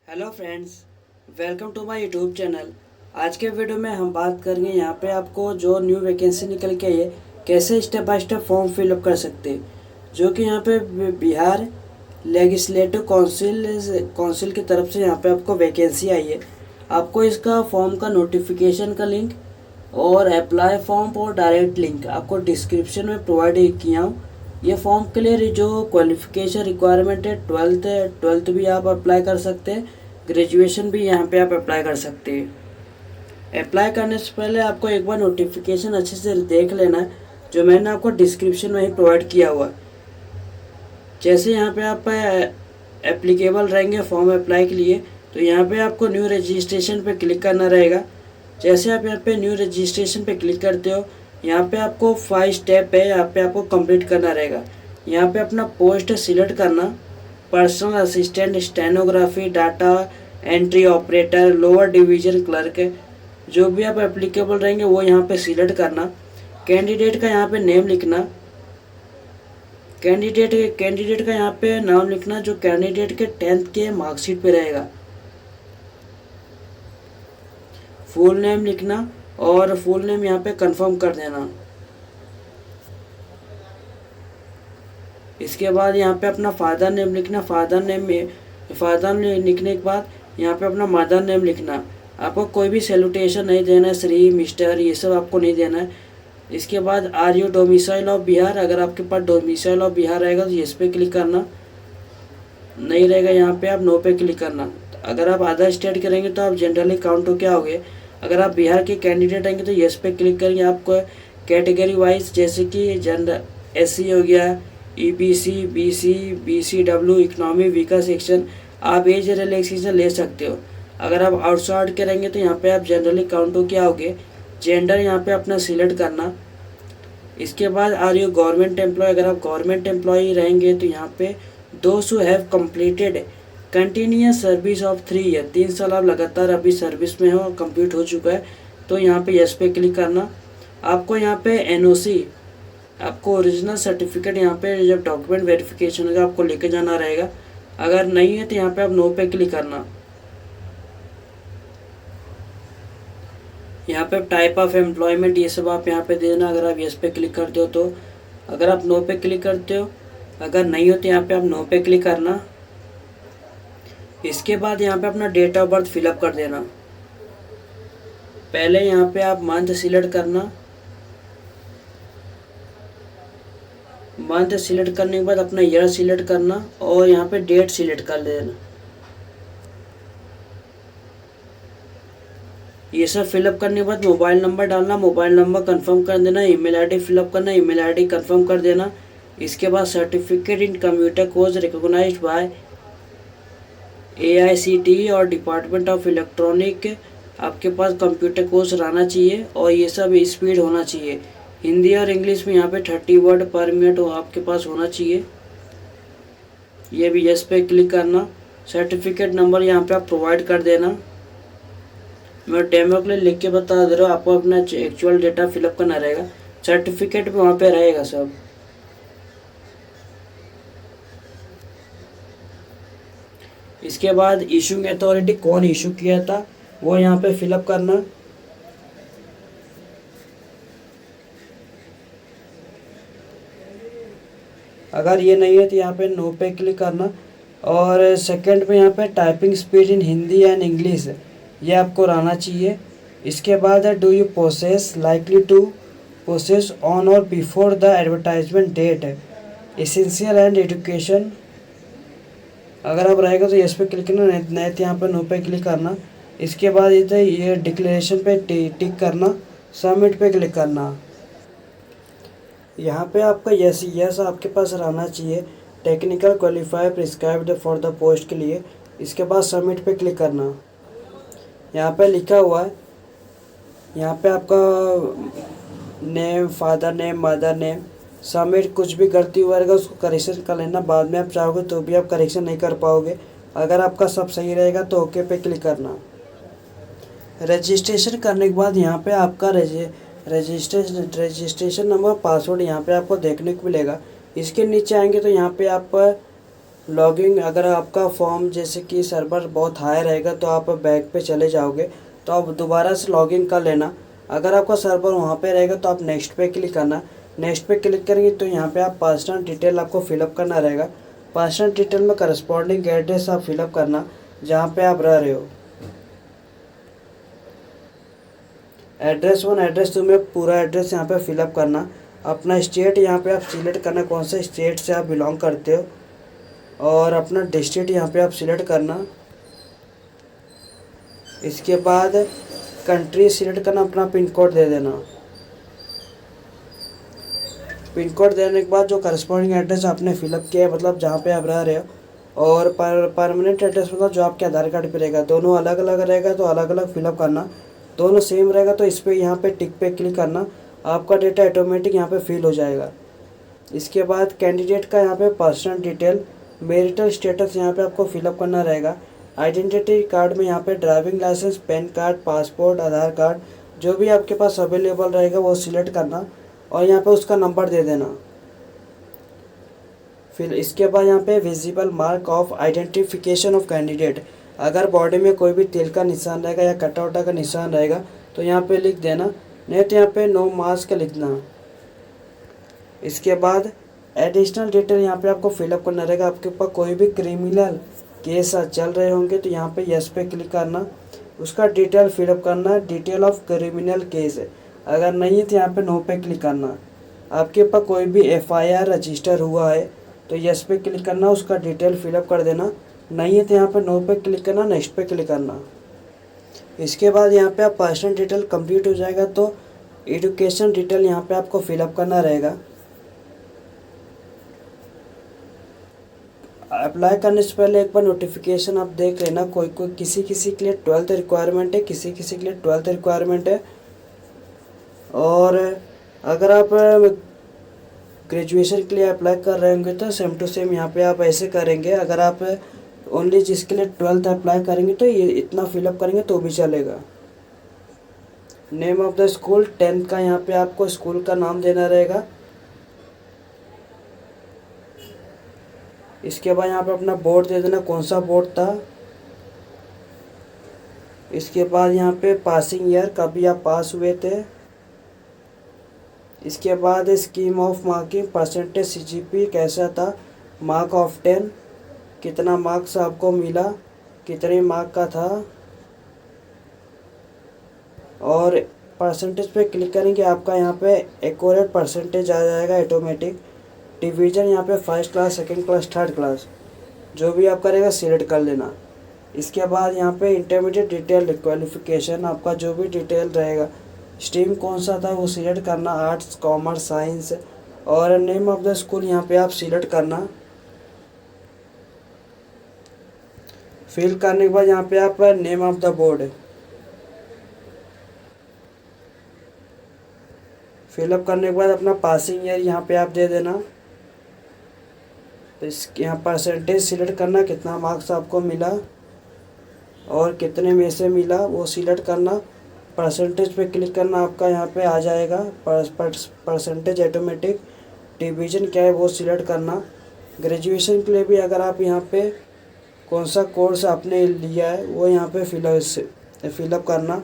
Hello friends, welcome to my YouTube channel. आज के video में हम बात करेंगे यहाँ पे आपको जो न्यू वैकेंसी निकल के आई है कैसे step by step form fill up कर सकते हैं। जो कि यहाँ पे बिहार लेजिस्लेटिव काउंसिल की तरफ से यहाँ पे आपको वैकेंसी आई है। आपको इसका फॉर्म का नोटिफिकेशन का लिंक और अप्लाई फॉर्म और डायरेक्ट लिंक आपको डिस्क्रिप्शन में प्रोवाइड किया हूँ। ये फॉर्म के लिए जो क्वालिफिकेशन रिक्वायरमेंट है ट्वेल्थ भी आप अप्लाई कर सकते हैं, ग्रेजुएशन भी यहाँ पे आप अप्लाई कर सकते हैं। अप्लाई करने से पहले आपको एक बार नोटिफिकेशन अच्छे से देख लेना है, जो मैंने आपको डिस्क्रिप्शन में ही प्रोवाइड किया हुआ है। जैसे यहाँ पे आप एप्लीकेबल रहेंगे फॉर्म अप्लाई के लिए, तो यहाँ पे आपको न्यू रजिस्ट्रेशन पे क्लिक करना रहेगा। जैसे आप यहाँ पे न्यू रजिस्ट्रेशन पे क्लिक करते हो, यहाँ पे आपको 5 स्टेप है, यहाँ पे आपको कंप्लीट करना रहेगा। यहाँ पे अपना पोस्ट सिलेक्ट करना, personal assistant, stenography, data entry operator, lower division clerk, जो भी आप एप्लीकेबल रहेंगे वो यहाँ पे सिलेक्ट करना। कैंडिडेट का यहाँ पे नेम लिखना, कैंडिडेट का यहाँ पे नाम लिखना जो कैंडिडेट के 10th के मार्कशीट पे रहेगा। फुल नेम लिखना और फुल नेम यहाँ पे कंफर्म कर देना। इसके बाद यहाँ पे अपना फादर नेम लिखना। फादर नेम लिखने के बाद यहाँ पे अपना मदर नेम लिखना। आपको कोई भी सैल्यूटेशन नहीं देना है, श्री, मिस्टर, ये सब आपको नहीं देना है। इसके बाद are you domicile of Bihar, अगर आपके पास डोमिसाइल ऑफ बिहार रहेगा तो यस पे क्लिक करना, नहीं रहेगा यहाँ पे आप नो पे क्लिक करना। अगर आप अदर स्टेट के रहेंगे तो आप जनरली काउंट हो क्या होगे। अगर आप बिहार के कैंडिडेट रहेंगे तो यस पे क्लिक करेंगे। आपको कैटेगरी वाइज जैसे कि जनरल SC हो गया, EBC, BC, BCW, economy weaker section, आप एज रिलैक्सेशन ले सकते हो। अगर आप आउटसाइड के रहेंगे तो यहाँ पे आप जनरली काउंट हो क्या होगे। जेंडर यहाँ पे अपना सिलेक्ट करना। इसके बाद आर यू गवर्नमेंट एम्प्लॉय, अगर आप गवर्नमेंट एम्प्लॉय रहेंगे तो यहाँ पे those who have completed continuous service of 3 year, 3 साल आप लगातार अभी सर्विस में हो, कंप्लीट हो चुका है, तो यहाँ पे यस पे क्लिक करना। आपको यहाँ पे NOC, आपको ओरिजिनल सर्टिफिकेट यहाँ पे जब डॉक्यूमेंट वेरिफिकेशन होगा आपको लेके जाना रहेगा। अगर नहीं है तो यहाँ पे आप नो पे क्लिक करना। यहाँ पे टाइप ऑफ एम्प्लॉयमेंट ये सब आप यहाँ पे देना, अगर आप यस पे क्लिक करते हो तो। अगर आप नो पे क्लिक करते हो, अगर नहीं हो तो यहाँ पे आप नो पे क्लिक करना। इसके बाद यहाँ पे अपना डेट ऑफ बर्थ फिलअप कर देना। पहले यहाँ पे आप मंथ सिलेक्ट करना। मंथ सिलेक्ट करने के बाद अपना ईयर सिलेक्ट करना और यहाँ पे डेट सिलेक्ट कर देना। ये सब फिलअप करने के बाद मोबाइल नंबर डालना, मोबाइल नंबर कंफर्म कर देना। ईमेल आईडी फिलअप करना, ईमेल आईडी कंफर्म कर देना। इसके बाद certificate in computer course recognised by AICTE और डिपार्टमेंट ऑफ इलेक्ट्रॉनिक, आपके पास कंप्यूटर कोर्स रहना चाहिए और ये सब स्पीड होना चाहिए। हिंदी और इंग्लिश में यहाँ पे 30 वर्ड पर मिनट आपके पास होना चाहिए। ये भी यस पे क्लिक करना। सर्टिफिकेट नंबर यहाँ पे आप प्रोवाइड कर देना। मैं डेमो के लिए लिख के बता दे रहा हूँ, आपको अपना एक्चुअल डेटा फिलअप करना रहेगा। सर्टिफिकेट भी वहाँ पे रहेगा सब। इसके बाद इशूइंग अथॉरिटी कौन इशू किया था वो यहाँ पे फिलअप करना। अगर ये नहीं है तो यहाँ पे नो पे क्लिक करना। और सेकंड पे यहाँ पे typing speed in Hindi and English ये आपको रहना चाहिए। इसके बाद do you process likely to process on और before the advertisement date essential and education, अगर आप रहेगा तो यस पे क्लिक करना, नहीं तो यहाँ पे नो पे क्लिक करना। इसके बाद इधर ये डिक्लेरेशन पे टिक करना, सबमिट पे क्लिक करना। यहाँ पे आपका यस आपके पास रहना चाहिए, technical qualifier prescribed for the post के लिए। इसके बाद सबमिट पे क्लिक करना। यहाँ पे लिखा हुआ है, यहाँ पे आपका name, father name, mother name, submit कुछ भी गलती हुआ रहेगा उसको करेक्शन कर लेना। बाद में आप चाहोगे तो भी आप करेक्शन नहीं कर पाओगे। अगर आपका सब सही रहेगा तो ओके पे क्लिक करना। रजिस्ट्रेशन करने के बाद यहाँ पे आपका रजिस्ट्रेशन नंबर, पासवर्ड यहाँ पे आपको देखने को मिलेगा। इसके नीचे आएंगे तो यहाँ पे आप लॉगिंग अगर आपका फॉर्म जैसे कि सर्वर बहुत हाई रहेगा तो आप बैक पे चले जाओगे, तो आप दोबारा से लॉगिन कर लेना। अगर आपका सर्वर वहाँ पे रहेगा तो आप नेक्स्ट पे क्लिक करना। नेक्स्ट पे क्लिक करेंगे तो यहाँ पे आप पर्सनल डिटेल आपको फिलअप करना रहेगा। पर्सनल डिटेल में करस्पॉन्डिंग एड्रेस आप फिलअप करना जहाँ पे आप रह रहे हो। एड्रेस 1 एड्रेस 2 में पूरा एड्रेस यहाँ पे फिलअप करना। अपना स्टेट यहाँ पे आप सिलेक्ट करना, कौन से स्टेट से आप बिलोंग करते हो, और अपना डिस्ट्रिक्ट यहाँ पे आप सिलेक्ट करना। इसके बाद कंट्री सिलेक्ट करना, अपना पिन कोड दे देना। पिन कोड देने के बाद जो करस्पॉन्डिंग एड्रेस आपने फिलअप किया है, मतलब जहाँ पे आप रह रहे हो, और परमानेंट एड्रेस मतलब जो आपके आधार कार्ड पे रहेगा, दोनों अलग अलग रहेगा तो अलग अलग फिलअप करना। दोनों सेम रहेगा तो इस पर यहाँ पे टिक पे क्लिक करना, आपका डेटा ऑटोमेटिक यहाँ पे फिल हो जाएगा। इसके बाद कैंडिडेट का यहाँ पे पर्सनल डिटेल, मैरिटल स्टेटस यहाँ पे आपको फिलअप करना रहेगा। आइडेंटिटी कार्ड में यहाँ पे driving licence, PAN card, passport, Aadhaar card जो भी आपके पास अवेलेबल रहेगा वो सिलेक्ट करना और यहाँ पे उसका नंबर दे देना। फिर इसके बाद यहाँ पे visible mark of identification of candidate, अगर बॉडी में कोई भी तेल का निशान रहेगा या कटआउट का निशान रहेगा तो यहाँ पे लिख देना, नहीं तो यहाँ पे नो मास्क लिखना। इसके बाद एडिशनल डिटेल यहाँ पे आपको फिलअप करना रहेगा। आपके ऊपर कोई भी क्रिमिनल केस चल रहे होंगे तो यहाँ पे यस पे क्लिक करना, उसका डिटेल फिलअप करना, डिटेल ऑफ क्रिमिनल केस। अगर नहीं है तो यहाँ पे नो पे क्लिक करना। आपके ऊपर कोई भी FIR रजिस्टर हुआ है तो यस पे क्लिक करना, उसका डिटेल फिलअप कर देना। नहीं है तो यहाँ पे नो पे क्लिक करना, नेक्स्ट पे क्लिक करना। इसके बाद यहाँ पे आप पर्सनल डिटेल कंप्लीट हो जाएगा तो एजुकेशन डिटेल यहाँ पे आपको फिलअप करना रहेगा। अप्लाई करने से पहले एक बार नोटिफिकेशन आप देख लेना, कोई कोई किसी किसी के लिए 12th रिक्वायरमेंट है, किसी किसी के लिए 12th रिक्वायरमेंट है। और अगर आप ग्रेजुएशन के लिए अप्लाई कर रहे होंगे तो सेम टू सेम यहाँ पे आप ऐसे करेंगे। अगर आप ओनली जिसके लिए 12th अप्लाई करेंगे तो ये इतना फिलअप करेंगे तो भी चलेगा। Name of the school, 10th का यहाँ पे आपको स्कूल का नाम देना रहेगा। इसके बाद यहाँ पे अपना बोर्ड दे देना, कौन सा बोर्ड था। इसके बाद यहाँ पे पासिंग ईयर, कभी आप पास हुए थे। इसके बाद scheme of marking, percentage CGP कैसा था, मार्क ऑफ 10, कितना मार्क्स आपको मिला, कितने मार्क का था। और परसेंटेज पे क्लिक करेंगे, आपका यहाँ पे एक्यूरेट परसेंटेज आ जाएगा ऑटोमेटिक। डिवीज़न यहाँ पे first class, second class, third class जो भी आप करेगा सिलेक्ट कर लेना। इसके बाद यहाँ पे इंटरमीडिएट डिटेल क्वालिफिकेशन, आपका जो भी डिटेल रहेगा, स्ट्रीम कौन सा था वो सिलेक्ट करना, आर्ट्स, कॉमर्स, साइंस। और नेम ऑफ द स्कूल यहाँ पे आप सिलेक्ट करना। फिल करने के बाद यहाँ पे आप name of the board fill up करने के बाद अपना पासिंग ईयर यहाँ पे आप दे देना। तो इसके यहाँ परसेंटेज सिलेक्ट करना, कितना मार्क्स आपको मिला और कितने में से मिला वो सिलेक्ट करना। परसेंटेज पे क्लिक करना, आपका यहाँ पे आ जाएगा परसेंटेज ऑटोमेटिक। डिवीज़न क्या है वो सिलेक्ट करना। ग्रेजुएशन के लिए भी अगर आप यहाँ पे कौन सा कोर्स आपने लिया है वो यहाँ पे फिलअप करना।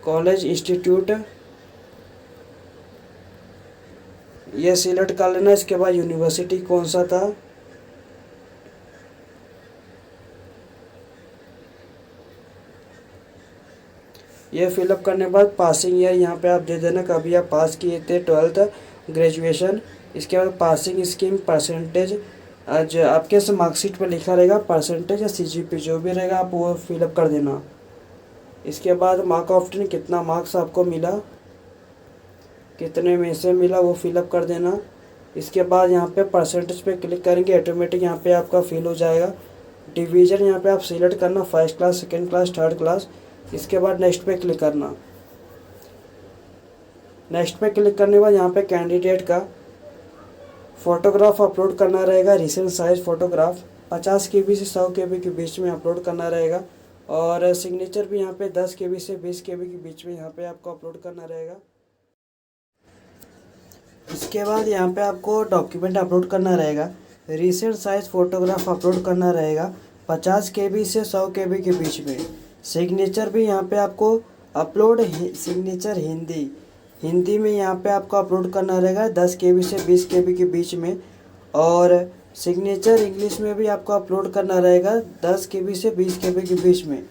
कॉलेज, इंस्टीट्यूट ये सिलेक्ट कर लेना। इसके बाद यूनिवर्सिटी कौन सा था, ये फिलअप करने के बाद पासिंग ईयर यहाँ पे आप दे देना, कभी आप पास किए थे 12th ग्रेजुएशन। इसके बाद पासिंग स्कीम, परसेंटेज जो आपके से मार्कशीट पर लिखा रहेगा, परसेंटेज या CGP जो भी रहेगा आप वो फिलअप कर देना। इसके बाद मार्क ऑफ 10, कितना मार्क्स आपको मिला, कितने में से मिला वो फिलअप कर देना। इसके बाद यहाँ पे परसेंटेज पे क्लिक करेंगे, ऑटोमेटिक यहाँ पे आपका फिल हो जाएगा। डिवीज़न यहाँ पे आप सिलेक्ट करना, first class, second class, third class. इसके बाद नेक्स्ट पे क्लिक करना। नेक्स्ट पे क्लिक करने के बाद यहाँ पे कैंडिडेट का फ़ोटोग्राफ अपलोड करना रहेगा, रिसेंट साइज फ़ोटोग्राफ 50 KB से 100 KB के बीच में अपलोड करना रहेगा। और सिग्नेचर भी यहाँ पे 10 KB से 20 KB के बीच में यहाँ पे आपको अपलोड करना रहेगा। इसके बाद यहाँ पे आपको डॉक्यूमेंट अपलोड करना रहेगा। रिसेंट साइज फ़ोटोग्राफ अपलोड करना रहेगा 50 KB से 100 KB के बीच में। सिग्नेचर भी यहाँ पे आपको अपलोड सिग्नेचर हिंदी में यहाँ पे आपको अपलोड करना रहेगा 10 KB से 20 KB के बीच में। और सिग्नेचर इंग्लिश में भी आपको अपलोड करना रहेगा 10 KB से 20 KB के बीच में।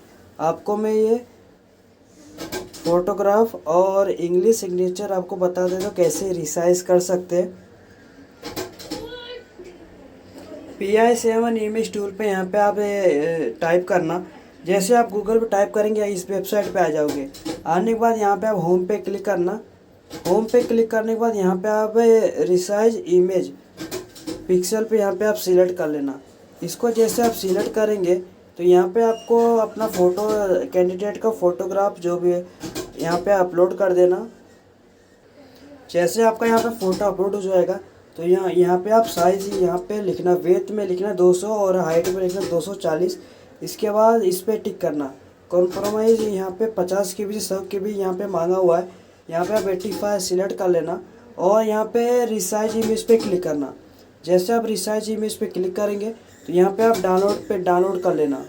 आपको मैं ये फ़ोटोग्राफ और इंग्लिश सिग्नेचर आपको बता देता हूँ कैसे रिसाइज कर सकते हैं। PI7 इमेज टूल पे यहाँ पे आप टाइप करना। जैसे आप गूगल पे टाइप करेंगे इस वेबसाइट पे आ जाओगे। आने के बाद यहाँ पे आप होम पे क्लिक करना। होम पे क्लिक करने के बाद यहाँ पे आप रिसाइज इमेज पिक्सल पे यहाँ पे आप सिलेक्ट कर लेना। इसको जैसे आप सिलेक्ट करेंगे तो यहाँ पे आपको अपना फ़ोटो कैंडिडेट का फ़ोटोग्राफ जो भी है यहाँ पे अपलोड कर देना। जैसे आपका यहाँ पे फ़ोटो अपलोड हो जाएगा तो यहाँ पे आप साइज़ यहाँ पे लिखना, वेथ में लिखना 200 और हाइट में लिखना 240। इसके बाद इस पर टिक करना। कॉम्प्रोमाइज़ यहाँ पे 50 KB से 100 KB यहाँ पे मांगा हुआ है। यहाँ पे आप 85 सिलेक्ट कर लेना और यहाँ पे रिसाइज इमेज पे क्लिक करना। जैसे आप रिसाइज इमेज पे क्लिक करेंगे तो यहाँ पे आप डाउनलोड कर लेना।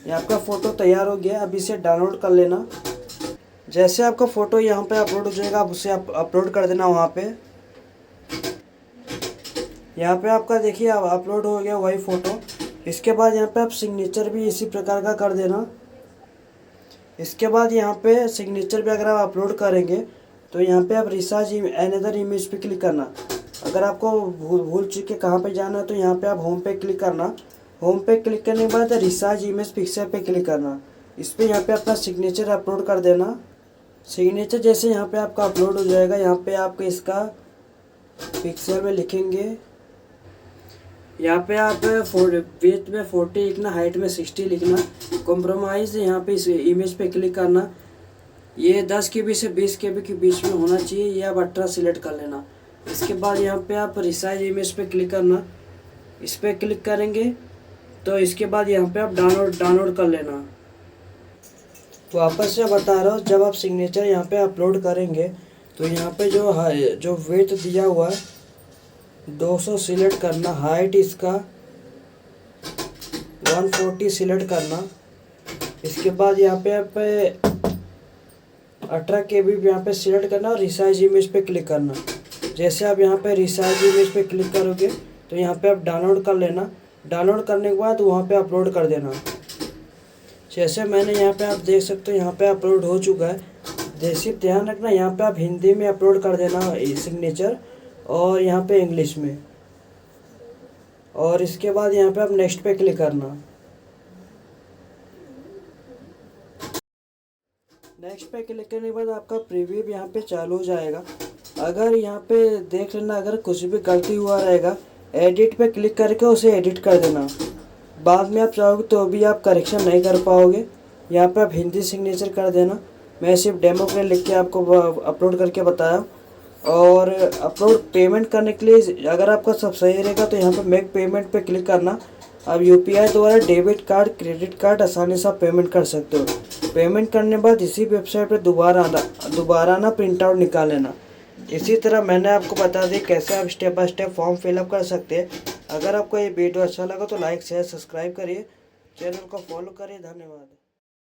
ये आपका फ़ोटो तैयार हो गया। अब इसे डाउनलोड कर लेना। जैसे आपका फ़ोटो यहाँ पे अपलोड हो जाएगा आप उसे अपलोड कर देना वहाँ पे। यहाँ पे आपका देखिए अब अपलोड हो गया वही फ़ोटो। इसके बाद यहाँ पे आप सिग्नेचर भी इसी प्रकार का कर देना। इसके बाद यहाँ पे सिग्नेचर भी अगर आप अपलोड करेंगे तो यहाँ पे आप रिसाइज अनदर इमेज पे क्लिक करना। अगर आपको भूल चुके कहाँ पे जाना है तो यहाँ पे आप होम पे क्लिक करना। होम पे क्लिक करने के बाद रिसाइज इमेज पिक्चर पे क्लिक करना। इस पर यहाँ पे अपना सिग्नेचर अपलोड कर देना। सिग्नेचर जैसे यहाँ पे आपका अपलोड हो जाएगा यहाँ पे आपको इसका पिक्चर में लिखेंगे। यहाँ पे आप वेथ में 40 लिखना, हाइट में 60 लिखना। कॉम्प्रोमाइज़ यहाँ पे इस इमेज पे क्लिक करना। ये 10 KB से 20 KB के बीच में होना चाहिए। ये आप 18 सिलेक्ट कर लेना। इसके बाद यहाँ पे आप रिसाइज इमेज पे क्लिक करना। इस पर क्लिक करेंगे तो इसके बाद यहाँ पे आप डाउनलोड कर लेना। तो वापस से बता रहा हूँ, जब आप सिग्नेचर यहाँ पे अपलोड करेंगे तो यहाँ पे जो वेथ दिया हुआ है 200 सिलेक्ट करना। हाइट इसका 140 सिलेक्ट करना। इसके बाद यहाँ पे आप 18 KB यहाँ पे सिलेक्ट करना और रिसाइज इमेज पे क्लिक करना। जैसे आप यहाँ पे रिसाइज इमेज पे क्लिक करोगे तो यहाँ पे आप डाउनलोड कर लेना। डाउनलोड करने के बाद वहाँ पे अपलोड कर देना। जैसे मैंने यहाँ पे आप देख सकते हो यहाँ पे अपलोड हो चुका है। जैसे ध्यान रखना यहाँ पे आप हिंदी में अपलोड कर देना सिग्नेचर और यहाँ पे इंग्लिश में। और इसके बाद यहाँ पे आप नेक्स्ट पे क्लिक करना। नेक्स्ट पे क्लिक करने के बाद आपका प्रीव्यू यहाँ पे चालू हो जाएगा। अगर यहाँ पे देख लेना अगर कुछ भी गलती हुआ रहेगा एडिट पे क्लिक करके उसे एडिट कर देना। बाद में आप चाहोगे तो भी आप करेक्शन नहीं कर पाओगे। यहाँ पे आप हिंदी सिग्नेचर कर देना। मैं सिर्फ डेमो के लिए लिख के आपको अपलोड करके बताया। और अपलोड पेमेंट करने के लिए अगर आपका सब सही रहेगा तो यहाँ पे मेक पेमेंट पे क्लिक करना। आप UPI द्वारा डेबिट कार्ड, क्रेडिट कार्ड आसानी से आप पेमेंट कर सकते हो। पेमेंट करने के बाद इसी वेबसाइट पे दोबारा आना प्रिंट आउट निकाल लेना। इसी तरह मैंने आपको बता दी कैसे आप step by step form fill up कर सकते हैं। अगर आपको ये वीडियो अच्छा लगा तो लाइक शेयर सब्सक्राइब करिए, चैनल को फॉलो करिए। धन्यवाद।